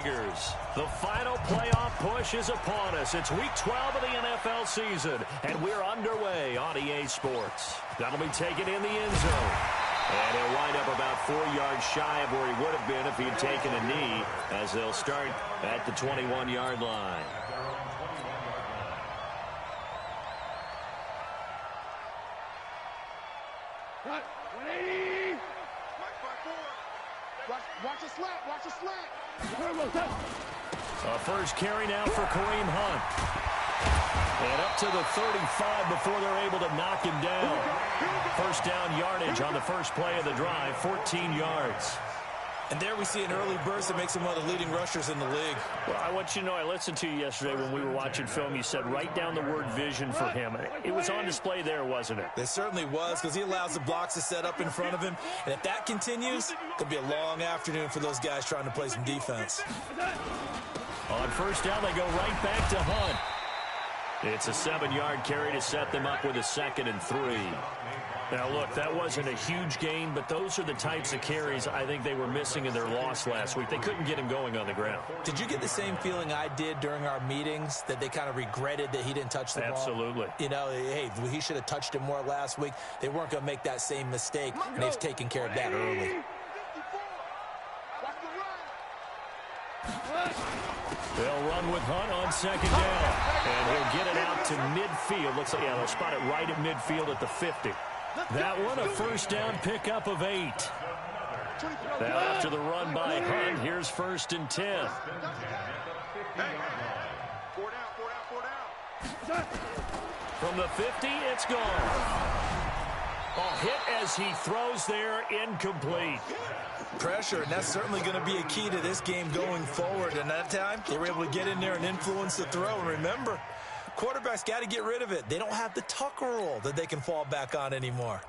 The final playoff push is upon us. It's week 12 of the NFL season, and we're underway on EA Sports. That'll be taken in the end zone. And he'll wind up about 4 yards shy of where he would have been if he had taken a knee, as they'll start at the 21-yard line. Watch the slant. Watch the slant. A first carry now for Kareem Hunt. And up to the 35 before they're able to knock him down. First down yardage on the first play of the drive, 14 yards. And there we see an early burst that makes him one of the leading rushers in the league. Well, I want you to know, I listened to you yesterday when we were watching film. You said write down the word vision for him. It was on display there, wasn't it? It certainly was, because he allows the blocks to set up in front of him. And if that continues, it'll be a long afternoon for those guys trying to play some defense. On first down, they go right back to Hunt. It's a 7-yard carry to set them up with a 2nd and 3. Now, look, that wasn't a huge gain, but those are the types of carries I think they were missing in their loss last week. They couldn't get him going on the ground. Did you get the same feeling I did during our meetings, that they kind of regretted that he didn't touch the ball? Absolutely. You know, hey, he should have touched it more last week. They weren't going to make that same mistake, and they've taken care of that early. They'll run with Hunt on 2nd down, and he'll get it out to midfield. Looks like, yeah, they'll spot it right at midfield at the 50. That one, a first down pickup of 8. Now, after the run by Hunt, here's 1st and 10. From the 50, it's gone. A hit as he throws there, incomplete. Pressure, and that's certainly going to be a key to this game going forward. And that time, they were able to get in there and influence the throw. And remember, quarterbacks got to get rid of it. They don't have the Tucker rule that they can fall back on anymore.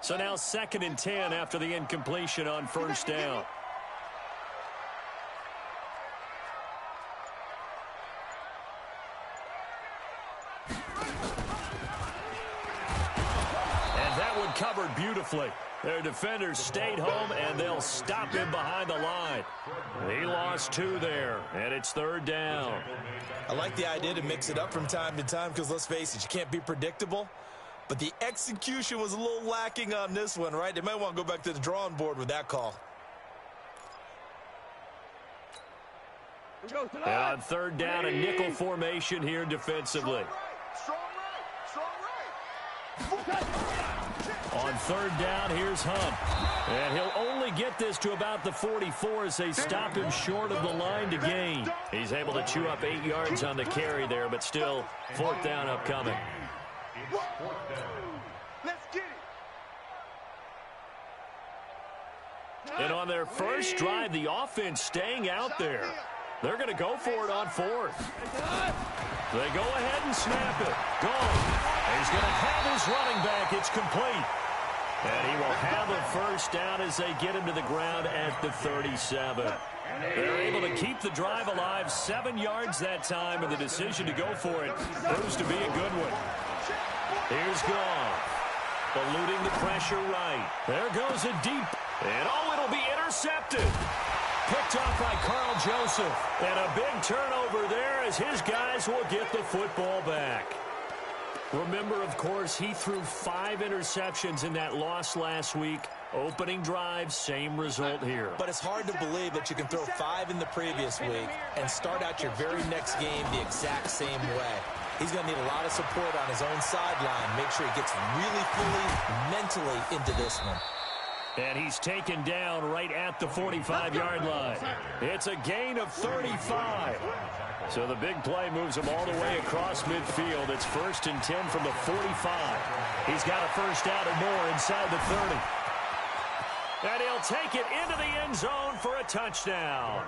So now 2nd and 10 after the incompletion on first down. Covered beautifully. Their defenders stayed home, and they'll stop him behind the line. He lost 2 there, and it's 3rd down. I like the idea to mix it up from time to time because, let's face it, you can't be predictable. But the execution was a little lacking on this one, right? They might want to go back to the drawing board with that call. And on 3rd down, a nickel formation here defensively. On 3rd down, here's Hunt. And he'll only get this to about the 44 as they stop him short of the line to gain. He's able to chew up 8 yards on the carry there, but still 4th down upcoming. And on their first drive, the offense staying out there. They're going to go for it on 4th. They go ahead and snap it. Gone. He's going to have his running back. It's complete. And he will have a first down as they get him to the ground at the 37. They're able to keep the drive alive, 7 yards that time, and the decision to go for it proves to be a good one. Here's Goff, eluding the pressure right. There goes a deep, and it'll be intercepted. Picked off by Carl Joseph. And a big turnover there as his guys will get the football back. Remember, of course, he threw 5 interceptions in that loss last week. Opening drive, same result here. But it's hard to believe that you can throw 5 in the previous week and start out your very next game the exact same way. He's going to need a lot of support on his own sideline. Make sure he gets really fully mentally into this one. And he's taken down right at the 45-yard line. It's a gain of 35. So the big play moves him all the way across midfield. It's 1st and 10 from the 45. He's got a first down or more inside the 30. And he'll take it into the end zone for a touchdown.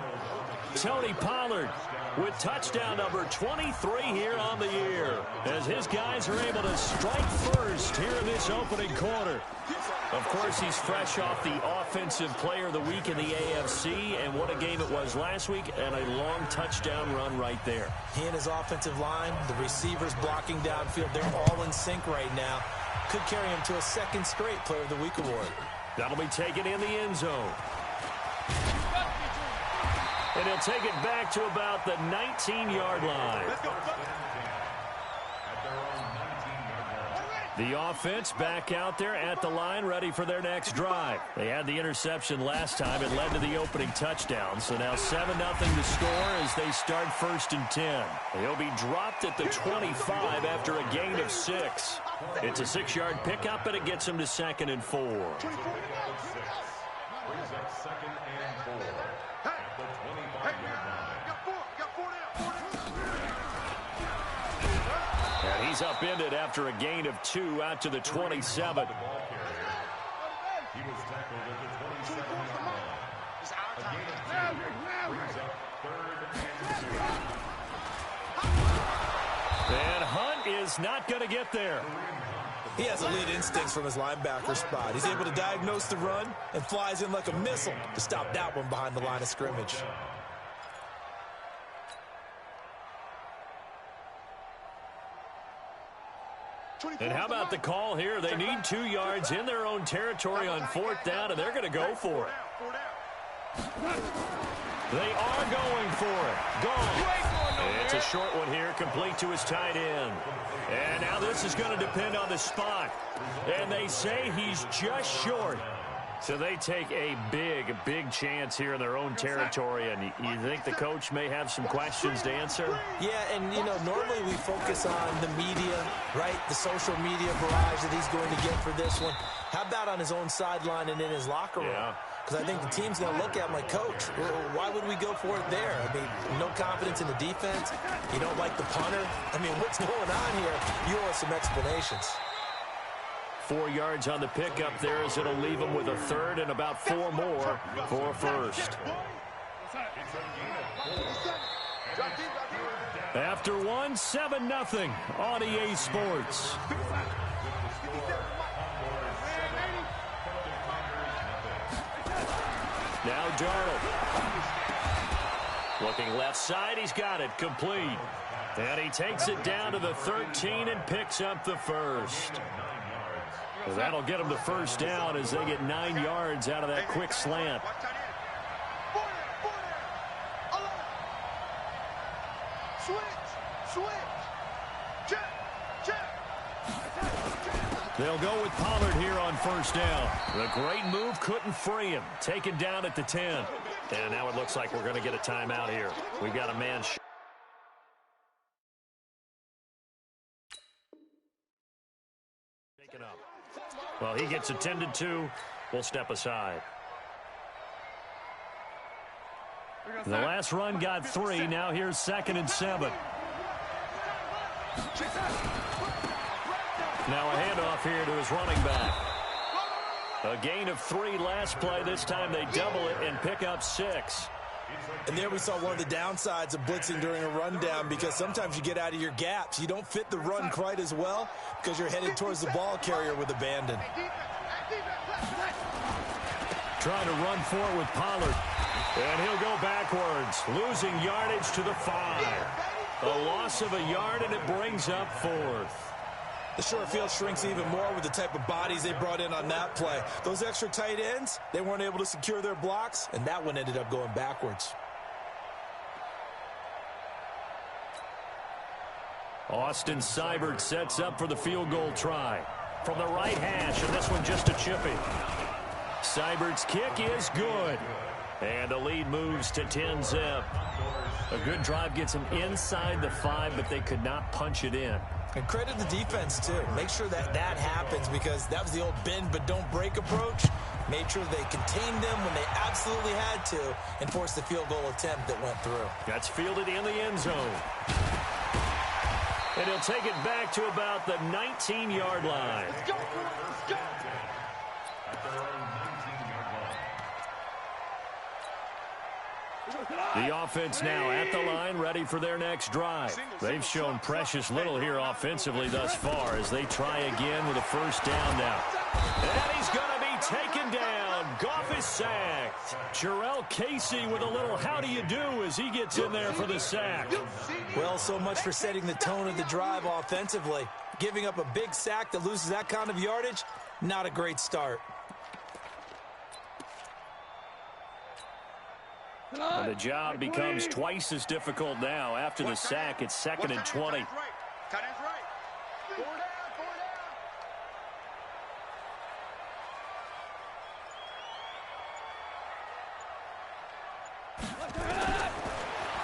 Tony Pollard with touchdown number 23 here on the year. as his guys are able to strike first here in this opening quarter. Of course, he's fresh off the Offensive Player of the Week in the AFC, and what a game it was last week, and a long touchdown run right there. He and his offensive line, the receivers blocking downfield, they're all in sync right now. Could carry him to a second straight Player of the Week award. That'll be taken in the end zone. And he'll take it back to about the 19-yard line. The offense back out there at the line, ready for their next drive. They had the interception last time. It led to the opening touchdown. So now 7-0 to score as they start 1st and 10. He'll be dropped at the 25 after a gain of 6. It's a 6-yard pickup, and it gets him to 2nd and 4. And he's upended after a gain of 2 out to the 27. And Hunt is not going to get there. He has elite instincts from his linebacker spot. He's able to diagnose the run and flies in like a missile to stop that one behind the line of scrimmage. And how about the call here? They need 2 yards in their own territory on 4th down, and they're going to go for it. They are going for it. Gone. It's a short one here, complete to his tight end. And now this is going to depend on the spot. And they say he's just short. So they take a big chance here in their own territory. And you think the coach may have some questions to answer? Yeah, and, you know, normally we focus on the media, right? The social media barrage that he's going to get for this one. How about on his own sideline and in his locker room? Yeah. Because I think the team's going to look at him like, Coach, why would we go for it there? I mean, no confidence in the defense. You don't like the punter. I mean, what's going on here? You owe us some explanations. 4 yards on the pickup there as it'll leave him with a 3rd and about 4 more for a 1st. After 7-0 on EA Sports. Now Darnold. Looking left side, he's got it, complete. And he takes it down to the 13 and picks up the 1st. Well, that'll get them to 1st down as they get 9 yards out of that quick slant. They'll go with Pollard here on 1st down. The great move couldn't free him. Taken down at the 10. And now it looks like we're going to get a timeout here. We've got a man. Taken up. Well, he gets attended to. We'll step aside. The last run got 3. Now here's 2nd and 7. Now a handoff here to his running back. A gain of 3 last play. This time they double it and pick up 6. And there we saw one of the downsides of blitzing during a rundown, because sometimes you get out of your gaps. You don't fit the run quite as well because you're headed towards the ball carrier with abandon. Trying to run for it with Pollard. And he'll go backwards, losing yardage to the 5. A loss of a yard, and it brings up 4th. The short field shrinks even more with the type of bodies they brought in on that play. Those extra tight ends, they weren't able to secure their blocks, and that one ended up going backwards. Austin Seibert sets up for the field goal try. From the right hash, and this one just a chippy. Seibert's kick is good. And the lead moves to 10-zip. A good drive gets them inside the 5, but they could not punch it in. And credit the defense, too. Make sure that happens, because that was the old bend but don't break approach. Made sure they contained them when they absolutely had to and forced the field goal attempt that went through. That's fielded in the end zone. And he'll take it back to about the 19-yard line. Let's go. Let's go. The offense now at the line, ready for their next drive. They've shown precious little here offensively thus far as they try again with a first down now. And he's going to be taken down. Goff is sacked. Jarrell Casey with a little how do you do as he gets in there for the sack. Well, so much for setting the tone of the drive offensively. Giving up a big sack that loses that kind of yardage, not a great start. And the job becomes twice as difficult now. After the sack, it's 2nd and 20.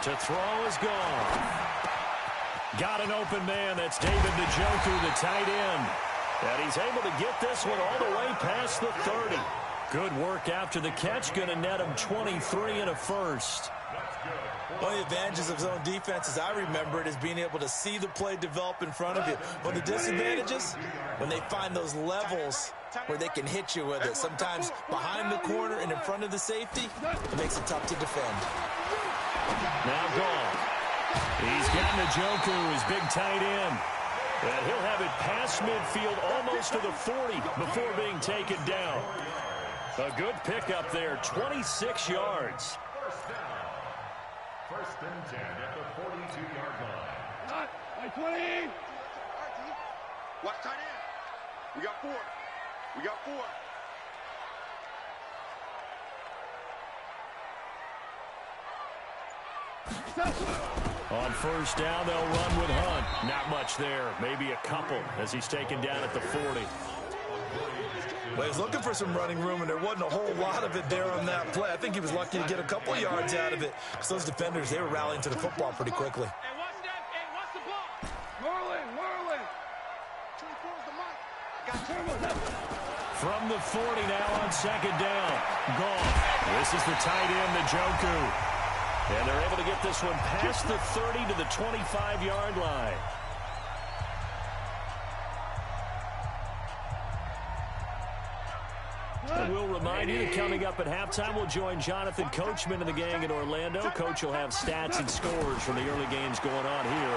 To throw is gone. Got an open man. That's David Njoku, the tight end. And he's able to get this one all the way past the 30. Good work after the catch. Going to net him 23 and a first. One of the advantages of zone defense, as I remember it, is being able to see the play develop in front of you. One of the disadvantages, when they find those levels where they can hit you with it, sometimes behind the corner and in front of the safety, it makes it tough to defend. Now gone. He's got Njoku, his big tight end. And he'll have it past midfield almost to the 40 before being taken down. A good pickup there, 26 yards. First and 10 at the 42-yard line. Hot, 20. Watch tight end. We got 4. We got 4. On first down, they'll run with Hunt. Not much there, maybe a couple as he's taken down at the 40. Well, he was looking for some running room, and there wasn't a whole lot of it there on that play. I think he was lucky to get a couple yards out of it. Because those defenders, they were rallying to the football pretty quickly. Hey, what's the ball? Merlin. 24 is the mic. I got From the 40 now on second down. Goff. This is the tight end, Njoku. And they're able to get this one past the 30 to the 25-yard line. And we'll remind you that coming up at halftime, we'll join Jonathan Coachman and the gang in Orlando. Coach will have stats and scores from the early games going on here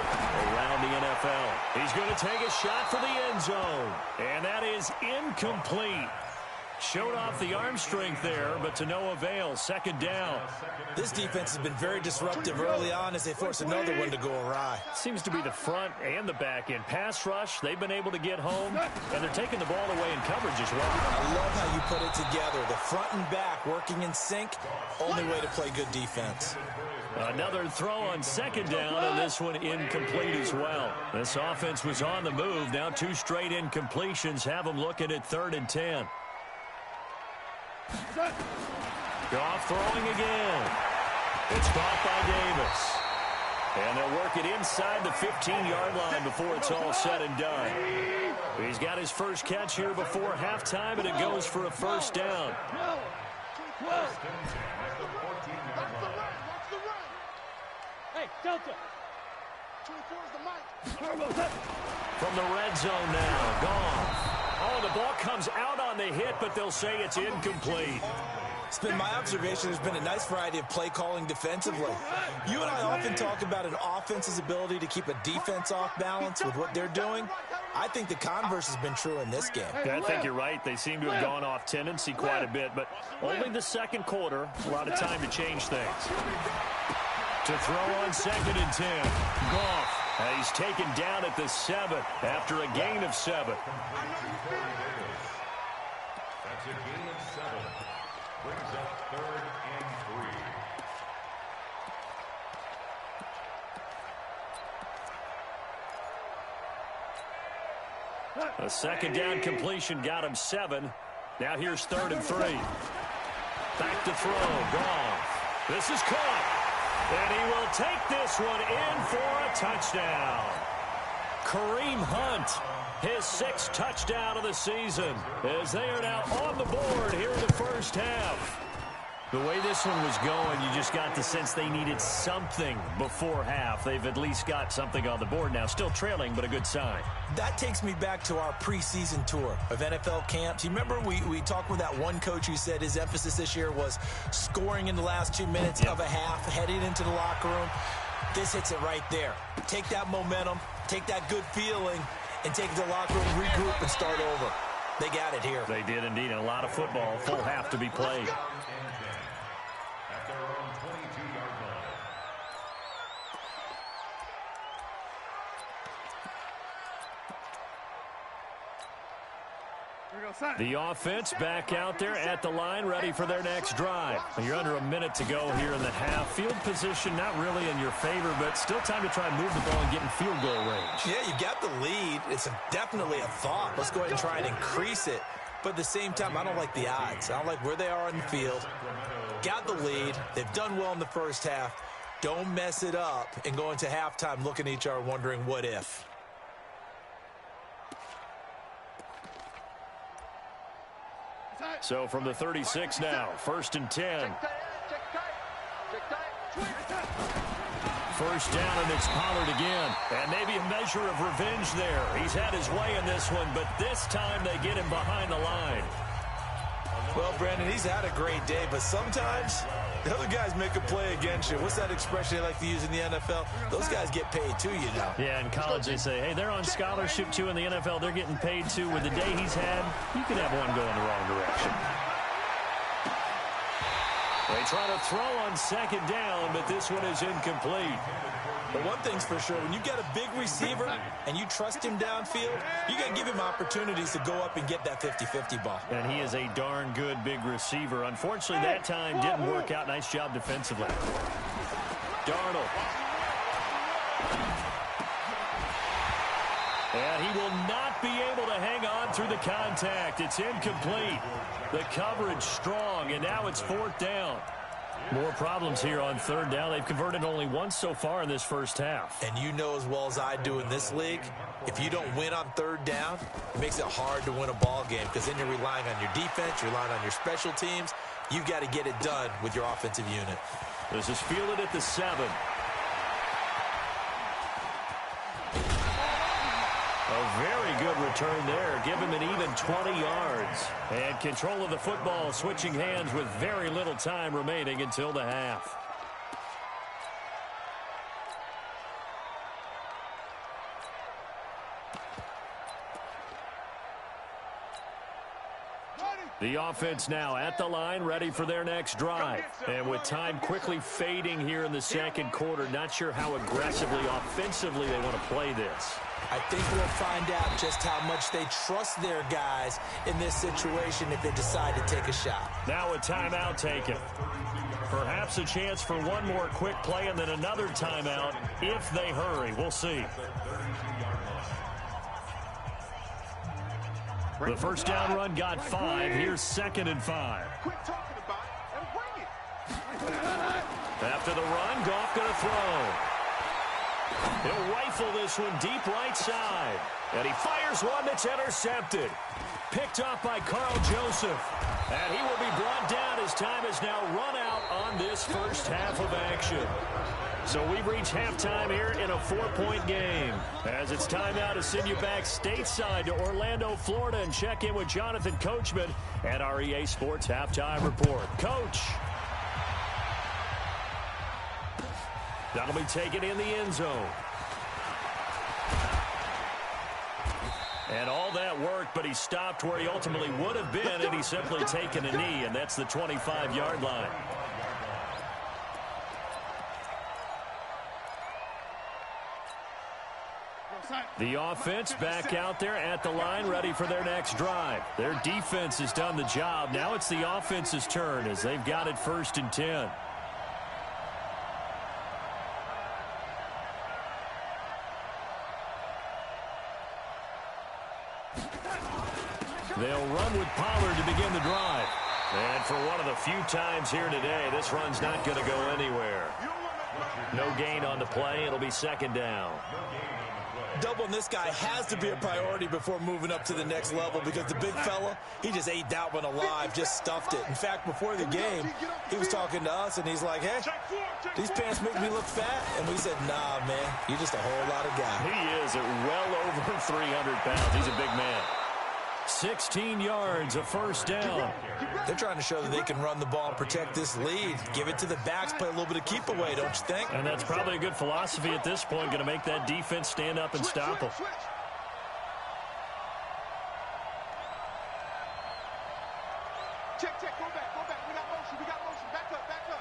around the NFL. He's going to take a shot for the end zone. And that is incomplete. Showed off the arm strength there, but to no avail. Second down. This defense has been very disruptive early on as they force another one to go awry. Seems to be the front and the back end. Pass rush, they've been able to get home, and they're taking the ball away in coverage as well. I love how you put it together. The front and back working in sync, only way to play good defense. Another throw on second down, and this one incomplete as well. This offense was on the move. Now 2 straight incompletions have them looking at 3rd and 10. Goff throwing again. It's caught by Davis. And they'll work it inside the 15-yard line before it's all said and done. He's got his first catch here before halftime, and it goes for a first down. Hey, Delta. 24 is the mic. From the red zone now, Goff. Oh, the ball comes out on the hit, but they'll say it's incomplete. It's been my observation there's been a nice variety of play calling defensively. You and I often talk about an offense's ability to keep a defense off balance with what they're doing. I think the converse has been true in this game. Yeah, I think you're right. They seem to have gone off tendency quite a bit, but only the second quarter. A lot of time to change things. To throw on 2nd and 10. Goff. He's taken down at the 7 after a gain of 7. That's a gain of 7. Brings up 3rd and 3. A second down completion got him 7. Now here's 3rd and 3. Back to throw. Goff. This is caught. And he will take this one in for a touchdown. Kareem Hunt, his 6th touchdown of the season, as they are now on the board here in the first half. The way this one was going, you just got the sense they needed something before half. They've at least got something on the board now. Still trailing, but a good sign. That takes me back to our preseason tour of NFL camps. You remember we talked with that one coach who said his emphasis this year was scoring in the last 2 minutes of a half, heading into the locker room. This hits it right there. Take that momentum, take that good feeling, and take it to the locker room, regroup, and start over. They got it here. They did indeed. And a lot of football, full half to be played. At their own 22-yard line. The offense back out there at the line, ready for their next drive. You're under a minute to go here in the half. Field position not really in your favor, but still time to try and move the ball and get in field goal range. Yeah, you got the lead. It's definitely a thought. Let's go ahead and try and increase it. But at the same time, I don't like the odds. I don't like where they are on the field. Got the lead. They've done well in the first half. Don't mess it up and go into halftime looking at each other wondering what if. So from the 36 now, 1st and 10. First down, and it's Pollard again. And maybe a measure of revenge there. He's had his way in this one, but this time they get him behind the line. Well, Brandon, he's had a great day, but sometimes the other guys make a play against you. What's that expression they like to use in the NFL? Those guys get paid too, you know. Yeah, in college they say, hey, they're on scholarship too. In the NFL, they're getting paid too. With the day he's had, you could have one going the wrong direction. They try to throw on 2nd down, but this one is incomplete. But one thing's for sure, when you got a big receiver and you trust him downfield, you got to give him opportunities to go up and get that 50-50 ball. And he is a darn good big receiver. Unfortunately, that time didn't work out. Nice job defensively. Darnold. And he will not be able to hang on through the contact. It's incomplete. The coverage strong, and now it's 4th down. More problems here on 3rd down. They've converted only once so far in this first half. And you know as well as I do in this league, if you don't win on 3rd down, it makes it hard to win a ball game because then you're relying on your defense, you're relying on your special teams. You've got to get it done with your offensive unit. This is fielded at the 7. A very good return there. Give him an even 20 yards. And control of the football, switching hands with very little time remaining until the half. The offense now at the line, ready for their next drive. And with time quickly fading here in the 2nd quarter, not sure how aggressively, offensively they want to play this. I think we'll find out just how much they trust their guys in this situation if they decide to take a shot. Now a timeout taken. Perhaps a chance for one more quick play and then another timeout if they hurry. We'll see. The first down run got 5. Here's 2nd and 5. Quit talking about it and bring it. After the run, Goff going to throw. He'll rifle this one deep right side. And he fires one that's intercepted. Picked off by Carl Joseph. And he will be brought down as time has now run out on this first half of action. So we've reached halftime here in a 4-point game. As it's time now to send you back stateside to Orlando, Florida, and check in with Jonathan Coachman at our EA Sports Halftime Report. Coach. That'll be taken in the end zone. And all that worked, but he stopped where he ultimately would have been, and he's simply taken a knee, and that's the 25-yard line. The offense back out there at the line, ready for their next drive. Their defense has done the job. Now it's the offense's turn as they've got it 1st and 10. They'll run with Pollard to begin the drive. And for one of the few times here today, this run's not going to go anywhere. No gain on the play. It'll be second down. Doubling this guy has to be a priority before moving up to the next level because the big fella, he just ate that one alive, just stuffed it. In fact, before the game, he was talking to us, and he's like, hey, these pants make me look fat. And we said, nah, man, you're just a whole lot of guy. He is at well over 300 pounds. He's a big man. 16 yards, a first down. They're trying to show that they can run the ball and protect this lead. Give it to the backs, play a little bit of keep away, don't you think? And that's probably a good philosophy at this point, going to make that defense stand up and stop them. Check, go back. We got motion, back up.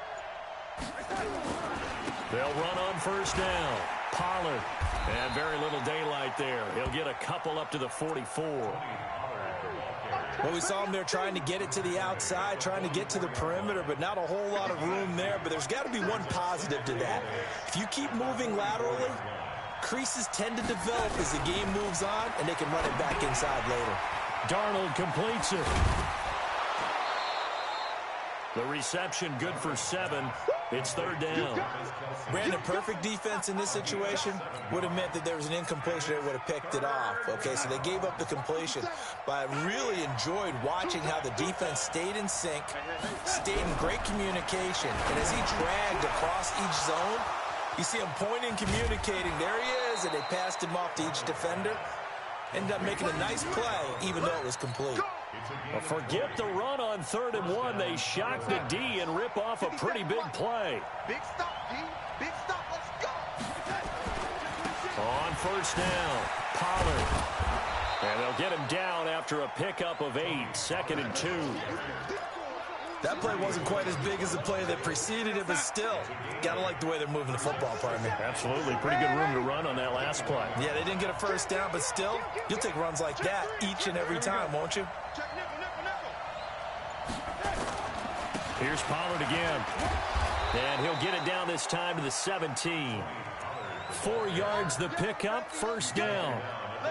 They'll run on first down. Pollard, and very little daylight there. He'll get a couple up to the 44. Well, we saw him there trying to get it to the outside, trying to get to the perimeter, but not a whole lot of room there. But there's got to be one positive to that. If you keep moving laterally, creases tend to develop as the game moves on, and they can run it back inside later. Darnold completes it. The reception good for 7. It's third down. Brandon, perfect defense in this situation would have meant that there was an incompletion that would have picked it off. Okay, so they gave up the completion. But I really enjoyed watching how the defense stayed in sync, stayed in great communication. And as he dragged across each zone, you see him pointing, communicating. There he is, and they passed him off to each defender. Ended up making a nice play, even though it was complete. Well, forget the run on 3rd and 1. They shock the D and rip off a pretty big play. Big stop, D. Big stop. Let's go. On first down, Pollard. And they'll get him down after a pickup of 8. 2nd and 2. That play wasn't quite as big as the play that preceded it, but still, gotta like the way they're moving the football, partner. Absolutely. Pretty good room to run on that last play. Yeah, they didn't get a first down, but still, you'll take runs like that each and every time, won't you? Here's Pollard again. And he'll get it down this time to the 17. 4 yards the pickup, first down.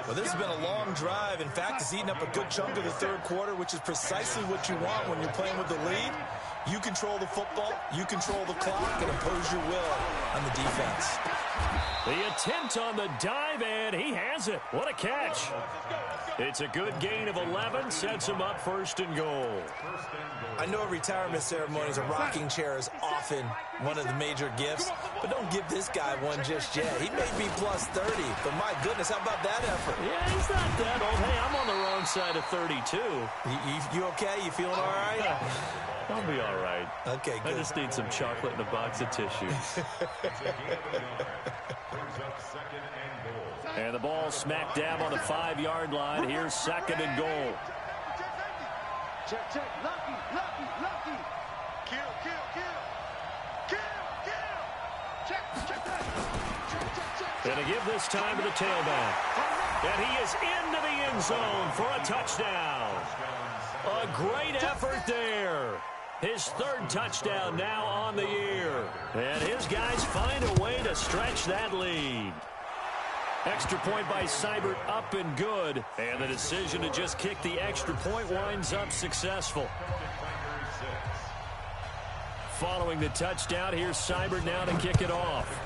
Well, this has been a long drive. In fact, it's eaten up a good chunk of the third quarter, which is precisely what you want when you're playing with the lead. You control the football, you control the clock, and impose your will on the defense. The attempt on the dive, and he has it. What a catch. It's a good gain of 11, sets him up 1st and goal. I know retirement ceremonies, a rocking chair is often one of the major gifts, but don't give this guy one just yet. He may be plus 30, but my goodness, how about that effort? Yeah, he's not that old. Hey, I'm on the wrong side of 32. You okay? You feeling all right? I'll be all right. Okay, good. I just need some chocolate and a box of tissues. And the ball smack dab on the 5-yard line. Here's 2nd and goal. Check. Lucky. Kill. Check. Gonna give this time to the tailback. And he is into the end zone for a touchdown. A great effort there. His 3rd touchdown now on the year. And his guys find a way to stretch that lead. Extra point by Seibert, up and good. And the decision to just kick the extra point winds up successful. Following the touchdown, here's Seibert now to kick it off.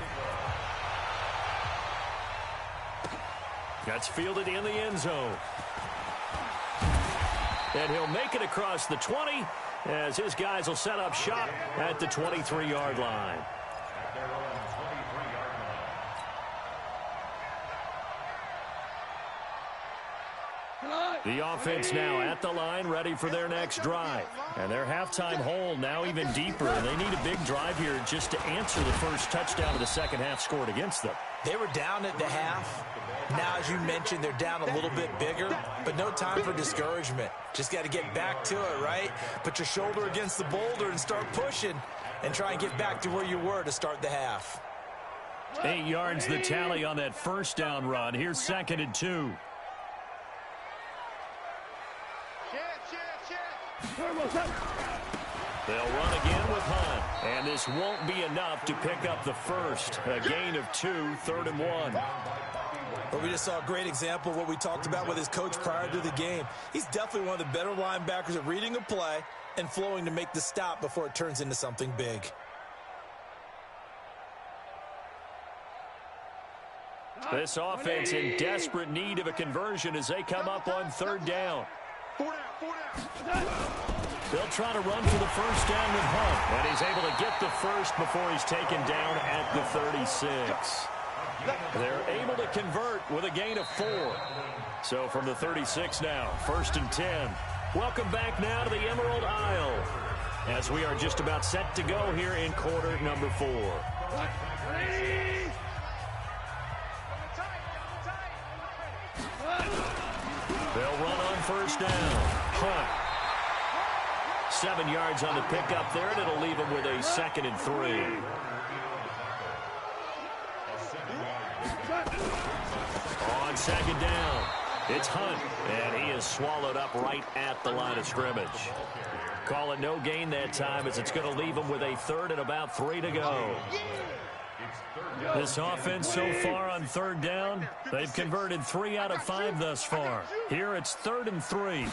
That's fielded in the end zone. And he'll make it across the 20 as his guys will set up shop at the 23-yard line. The offense now at the line, ready for their next drive. And their halftime hole now even deeper. And they need a big drive here just to answer the first touchdown of the second half scored against them. They were down at the half. Now, as you mentioned, they're down a little bit bigger, but no time for discouragement. Just got to get back to it, right? Put your shoulder against the boulder and start pushing and try and get back to where you were to start the half. 8 yards the tally on that first down run. Here's 2nd and 2. They'll run again with Hunt. And this won't be enough to pick up the first. A gain of 2, 3rd and 1. But we just saw a great example of what we talked about with his coach prior to the game. He's definitely one of the better linebackers at reading a play and flowing to make the stop before it turns into something big. This offense in desperate need of a conversion as they come up on third down. They'll try to run for the first down with Hunt, and he's able to get the first before he's taken down at the 36. They're able to convert with a gain of 4. So from the 36 now, 1st and 10. Welcome back now to the Emerald Isle as we are just about set to go here in quarter number 4. They'll run on first down. Hunt. 7 yards on the pickup there, and it'll leave him with a 2nd and 3. On 2nd down, it's Hunt, and he is swallowed up right at the line of scrimmage. Call it no gain that time as it's going to leave him with a 3rd and about 3 to go. This offense so far on 3rd down, they've converted 3 out of 5 thus far. Here it's 3rd and 3.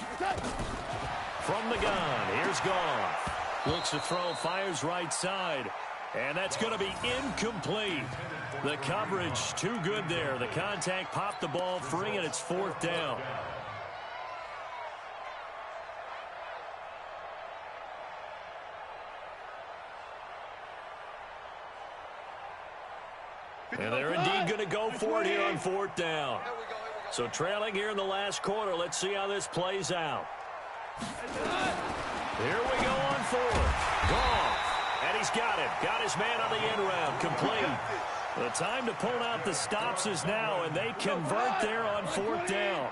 From the gun, here's Goff. Looks to throw, fires right side. And that's going to be incomplete. The coverage too good there. The contact popped the ball free, and it's 4th down. And they're indeed going to go for it here on 4th down. So trailing here in the last quarter. Let's see how this plays out. Here we go on 4th. Goff. And he's got it. Got his man on the end round. Complete. The time to pull out the stops is now, and they convert there on 4th down.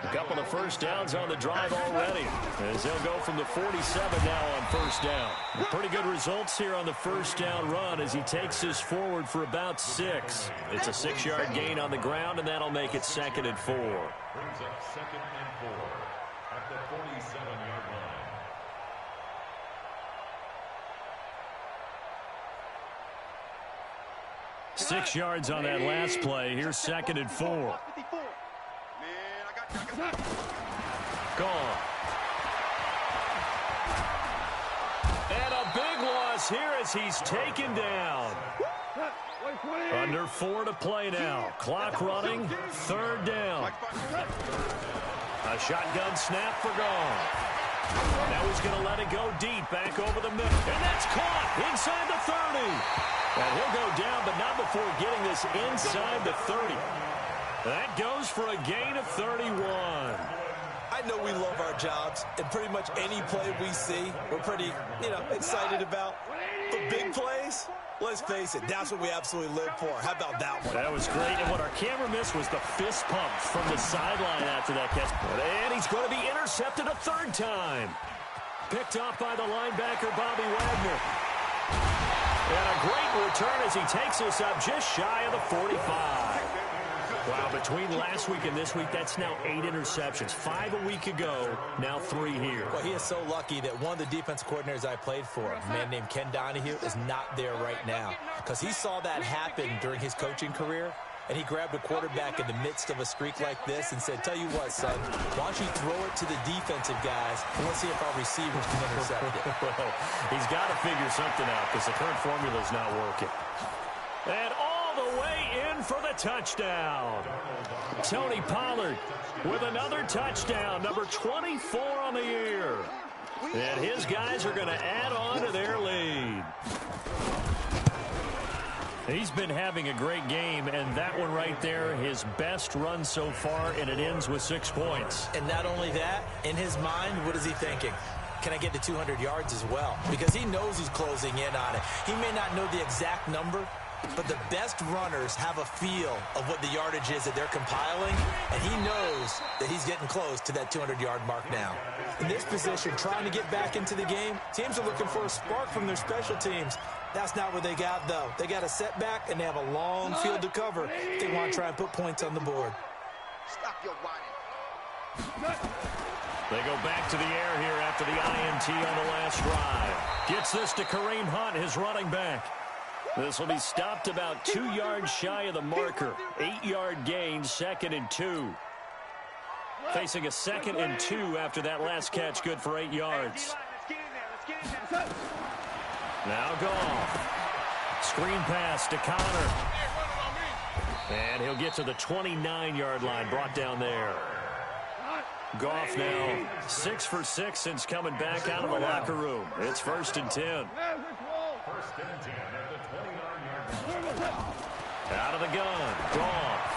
A couple of first downs on the drive already, as they'll go from the 47 now on 1st down. Pretty good results here on the 1st down run as he takes this forward for about 6. It's a 6-yard gain on the ground, and that'll make it 2nd and 4. Brings up 2nd and 4 at the 47-yard line. 6 yards on that last play. Here's 2nd and 4. Gone. And a big loss here as he's taken down. Under 4 to play now. Clock running. 3rd down. A shotgun snap for Goff. Now he's going to let it go deep, back over the middle. And that's caught inside the 30. And he'll go down, but not before getting this inside the 30. That goes for a gain of 31. I know we love our jobs, and pretty much any play we see, we're pretty, excited about. But big plays, let's face it, that's what we absolutely live for. How about that one? That was great, and what our camera missed was the fist pump from the sideline after that catch. And he's going to be intercepted a 3rd time. Picked off by the linebacker, Bobby Wagner. And a great return as he takes us up just shy of the 45. Wow, between last week and this week, that's now 8 interceptions. 5 a week ago, now 3 here. Well, he is so lucky that one of the defense coordinators I played for, a man named Ken Donahue, is not there right now. Because he saw that happen during his coaching career, and he grabbed a quarterback in the midst of a streak like this and said, tell you what, son, why don't you throw it to the defensive guys, and let's see if our receivers can intercept it. Well, he's got to figure something out because the current formula's not working. And all the way in for the touchdown. Tony Pollard with another touchdown, number 24 on the year. And his guys are going to add on to their lead. He's been having a great game, and that one right there, his best run so far, and it ends with 6 points. And not only that, in his mind, what is he thinking? Can I get to 200 yards as well? Because he knows he's closing in on it. He may not know the exact number, but the best runners have a feel of what the yardage is that they're compiling, and he knows that he's getting close to that 200-yard mark now. In this position, trying to get back into the game, teams are looking for a spark from their special teams. That's not what they got, though. They got a setback, and they have a long field to cover if they want to try and put points on the board. Stop your whining. They go back to the air here after the INT on the last drive. Gets this to Kareem Hunt, his running back. This will be stopped about 2 yards shy of the marker. 8-yard gain, 2nd and 2. Facing a 2nd and 2 after that last catch, good for 8 yards. Now Goff. Screen pass to Connor. And he'll get to the 29-yard line, brought down there. Goff now 6 for 6 since coming back out of the locker room. It's 1st and 10. 1st and 10 at the 29-yard line. Out of the gun, Goff.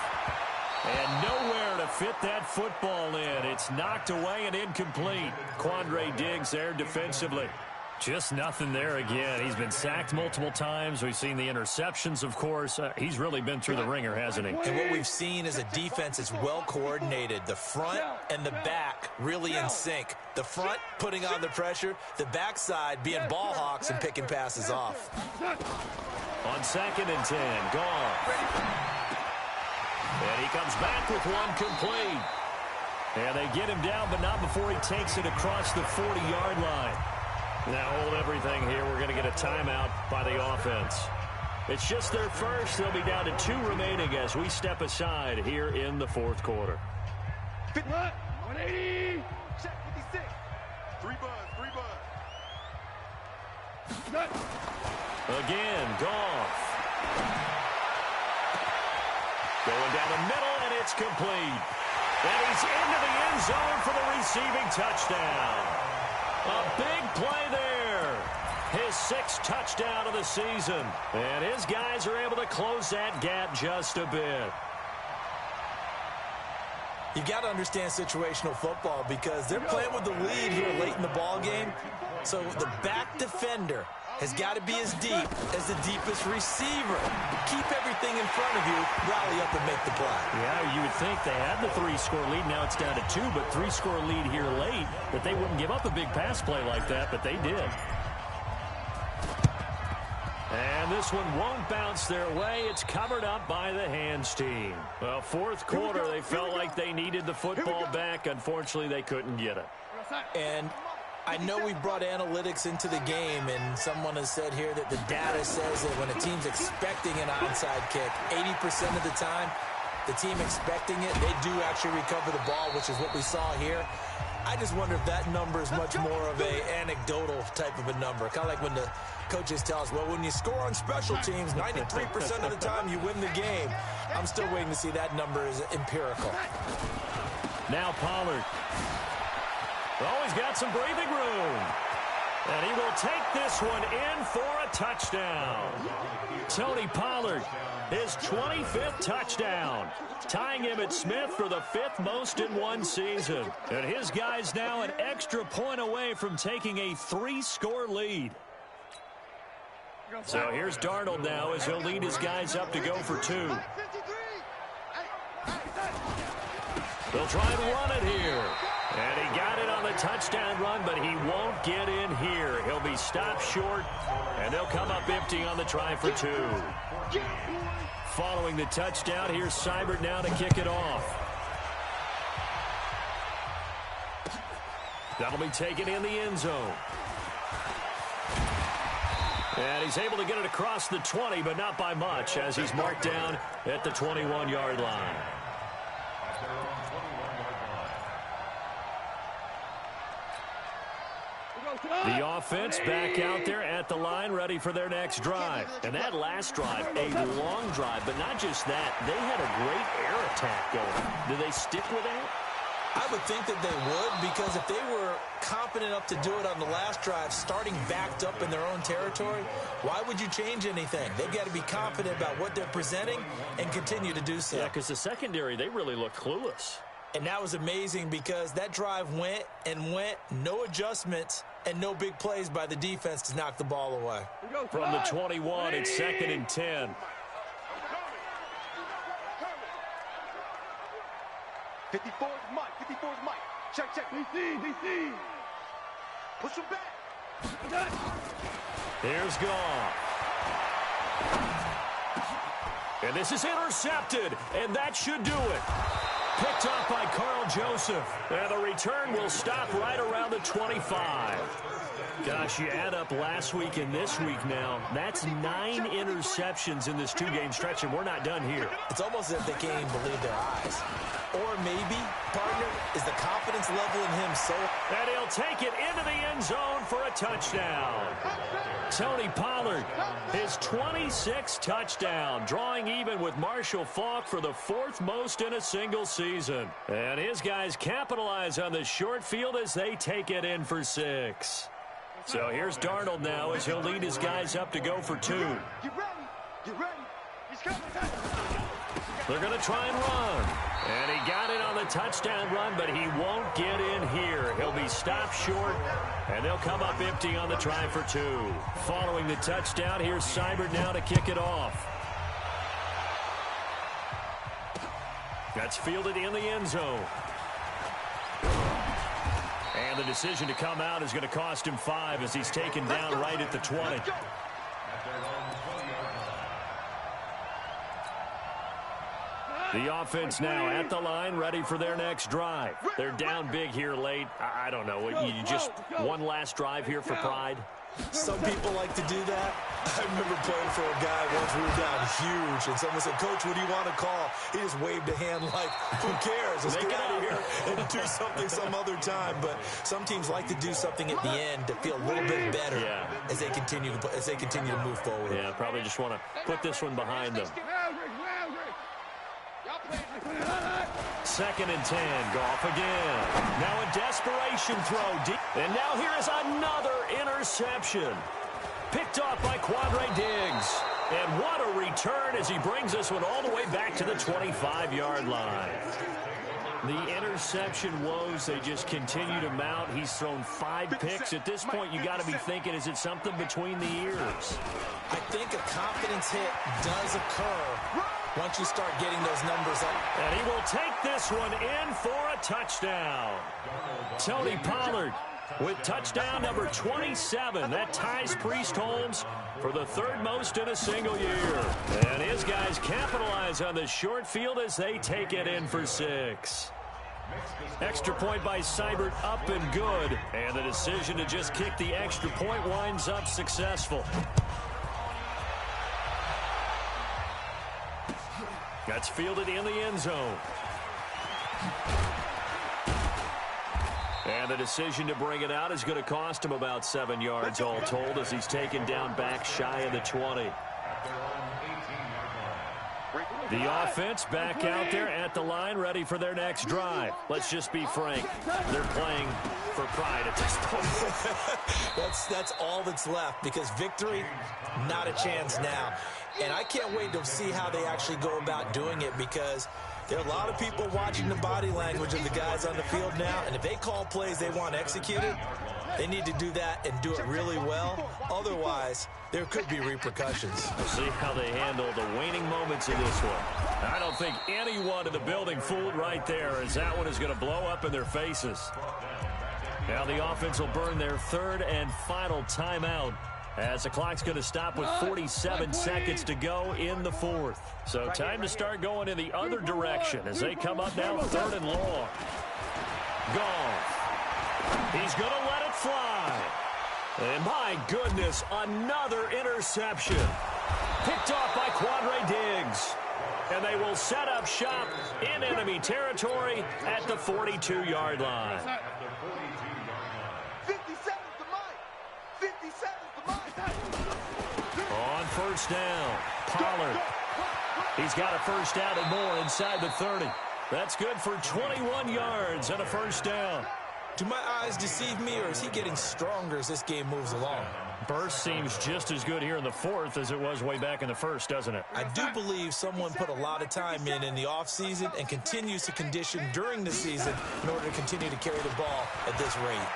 And nowhere to fit that football in. It's knocked away and incomplete. Quandre Diggs there defensively. Just nothing there again. He's been sacked multiple times. We've seen the interceptions, of course. He's really been through the ringer, hasn't he? And what we've seen is a defense that's well coordinated. The front and the back really in sync. The front putting on the pressure. The backside being ball hawks and picking passes off. On 2nd and 10, Goff. And he comes back with one complete. And they get him down, but not before he takes it across the 40-yard line. Now hold everything here. We're going to get a timeout by the offense. It's just their first. They'll be down to 2 remaining as we step aside here in the 4th quarter. 180. Check 56. 3 buzz. Again, Goff. Going down the middle, and it's complete. And he's into the end zone for the receiving touchdown. A big play there. His 6th touchdown of the season. And his guys are able to close that gap just a bit. You got to understand situational football because they're playing with the lead here late in the ball game. So the back defender has got to be as deep as the deepest receiver. Keep everything in front of you, rally up and make the play. Yeah, you would think they had the 3-score lead. Now it's down to 2, but 3-score lead here late, that they wouldn't give up a big pass play like that, but they did. And this one won't bounce their way. It's covered up by the hands team. Well, 4th quarter, they felt like they needed the football back. Unfortunately, they couldn't get it. And I know we brought analytics into the game, and someone has said here that the data says that when a team's expecting an onside kick, 80% of the time, the team expecting it, they do actually recover the ball, which is what we saw here. I just wonder if that number is much more of a anecdotal type of a number. Kind of like when the coaches tell us, well, when you score on special teams, 93% of the time you win the game. I'm still waiting to see that number is empirical. Now Pollard. Oh, he's got some breathing room. And he will take this one in for a touchdown. Tony Pollard, his 25th touchdown, tying him at Smith for the 5th most in one season. And his guys now an extra point away from taking a 3-score lead. So here's Darnold now as he'll lead his guys up to go for 2. They'll try and run it here. And he got it on the touchdown run, but he won't get in here. He'll be stopped short, and they'll come up empty on the try for 2. Following the touchdown, here's Seibert now to kick it off. That'll be taken in the end zone. And he's able to get it across the 20, but not by much, as he's marked down at the 21-yard line. The offense back out there at the line, ready for their next drive. And that last drive, a long drive, but not just that. They had a great air attack going. Do they stick with that? I would think that they would, because if they were confident enough to do it on the last drive, starting backed up in their own territory, why would you change anything? They've got to be confident about what they're presenting and continue to do so. Yeah, because the secondary, they really looked clueless. And that was amazing because that drive went and went, no adjustments, and no big plays by the defense to knock the ball away. From the 21, it's 2nd and 10. Mike. 54's Mike. Check. DC. Push him back. Here's Goff. And this is intercepted, and that should do it. Picked off by Carl Joseph. And the return will stop right around the 25. Gosh, you add up last week and this week now. That's 9 interceptions in this 2-game stretch, and we're not done here. It's almost as if they can't even believe their eyes. Or maybe, partner, is Is the confidence level in him so... And he'll take it into the end zone for a touchdown. Tony Pollard, his 26th touchdown, drawing even with Marshall Faulk for the fourth most in a single season. And his guys capitalize on the short field as they take it in for 6. So here's Darnold now as he'll lead his guys up to go for 2. Get ready. Get ready. He's coming. They're going to try and run. And he got it on the touchdown run, but he won't get in here. He'll be stopped short, and they'll come up empty on the try for 2. Following the touchdown, here's Seibert now to kick it off. That's fielded in the end zone. And the decision to come out is going to cost him 5 as he's taken down right at the 20. The offense now at the line, ready for their next drive. They're down big here late. I don't know. You just one last drive here for pride? Some people like to do that. I remember playing for a guy once. We were down huge, and someone said, "Coach, what do you want to call?" He just waved a hand like, "Who cares? Let's get out of here and do something some other time." But some teams like to do something at the end to feel a little bit better as they continue to move forward. Yeah, probably just want to put this one behind them. 2nd and 10. Goff again. Now a desperation throw deep. And now here is another interception. Picked off by Quandre Diggs. And what a return as he brings this one all the way back to the 25-yard line. The interception woes, they just continue to mount. He's thrown 5 picks. At this point, you got to be thinking, is it something between the ears? I think a confidence hit does occur once you start getting those numbers up. And he will take this one in for a touchdown. Tony Pollard with touchdown number 27. That ties Priest Holmes for the 3rd most in a single year. And his guys capitalize on the short field as they take it in for 6. Extra point by Seibert, up and good. And the decision to just kick the extra point winds up successful. That's fielded in the end zone. And the decision to bring it out is going to cost him about 7 yards all told as he's taken down back shy of the 20. The offense back out there at the line, ready for their next drive. Let's just be frank. They're playing for pride at this point. That's all that's left, because victory, not a chance now. And I can't wait to see how they actually go about doing it, because there are a lot of people watching the body language of the guys on the field now, and if they call plays they want executed, they need to do that and do it really well. Otherwise, there could be repercussions. We'll see how they handle the waning moments of this one. I don't think anyone in the building fooled right there, as that one is going to blow up in their faces. Now the offense will burn their 3rd and final timeout, as the clock's going to stop with 47 seconds to go in the 4th. So time to start going in the other direction as they come up now 3rd and long. Goff. He's going to let it fly. And my goodness, another interception. Picked off by Quandre Diggs. And they will set up shop in enemy territory at the 42-yard line. 57's the mark. 57's the mark. On 1st down, Pollard. He's got a 1st down and more inside the 30. That's good for 21 yards and a 1st down. Do my eyes deceive me, or is he getting stronger as this game moves along? Burst seems just as good here in the 4th as it was way back in the 1st, doesn't it? I do believe someone put a lot of time in the offseason and continues to condition during the season in order to continue to carry the ball at this rate.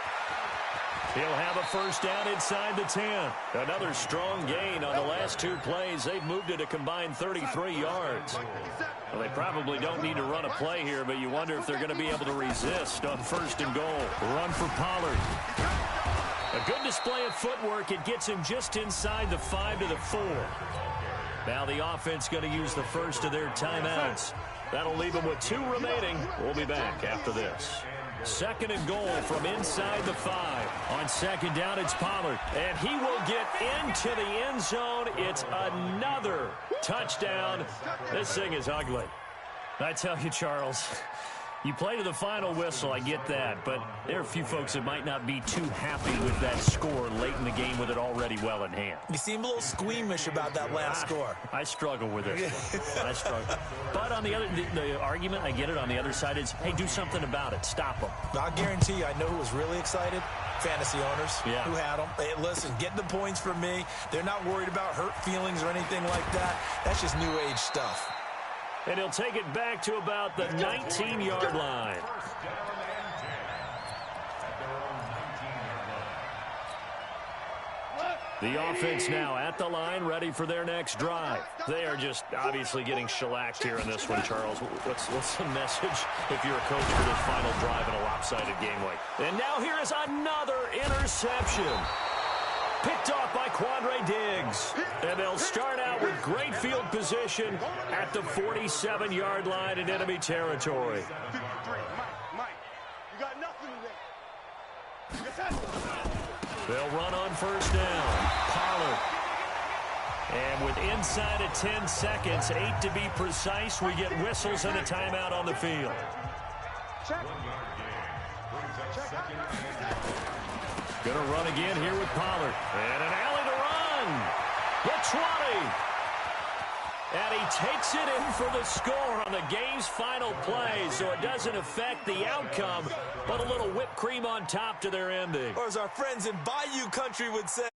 He'll have a 1st down inside the 10. Another strong gain on the last 2 plays. They've moved it a combined 33 yards. Well, they probably don't need to run a play here, but you wonder if they're going to be able to resist on 1st and goal. Run for Pollard. A good display of footwork. It gets him just inside the 5 to the 4. Now the offense going to use the first of their timeouts. That'll leave them with 2 remaining. We'll be back after this. 2nd and goal from inside the 5. On 2nd down, it's Pollard. And he will get into the end zone. It's another touchdown. This thing is ugly. I tell you, Charles, You play to the final whistle, I get that, but there are a few folks that might not be too happy with that score late in the game with it already well in hand. You seem a little squeamish about that last score. I struggle with it. I struggle. But on the argument, I get it, on the other side is, hey, do something about it. Stop them. I'll guarantee you, I know who was really excited. Fantasy owners who had them. Hey, listen, get the points from me. They're not worried about hurt feelings or anything like that. That's just new age stuff. And he'll take it back to about the 19-yard line. The offense now at the line, ready for their next drive. They are just obviously getting shellacked here in this one, Charles. What's the message if you're a coach for this final drive in a lopsided game like? And now here is another interception. Picked off by Quandre Diggs. And they'll start out with great field position at the 47-yard line in enemy territory. Mike, you got nothing today. They'll run on first down. Pollard. And with inside of 10 seconds, 8 to be precise, we get whistles and a timeout on the field. Going to run again here with Pollard. And an alley to run. The 20. And he takes it in for the score on the game's final play, so it doesn't affect the outcome, but a little whipped cream on top to their ending. Or as our friends in Bayou Country would say,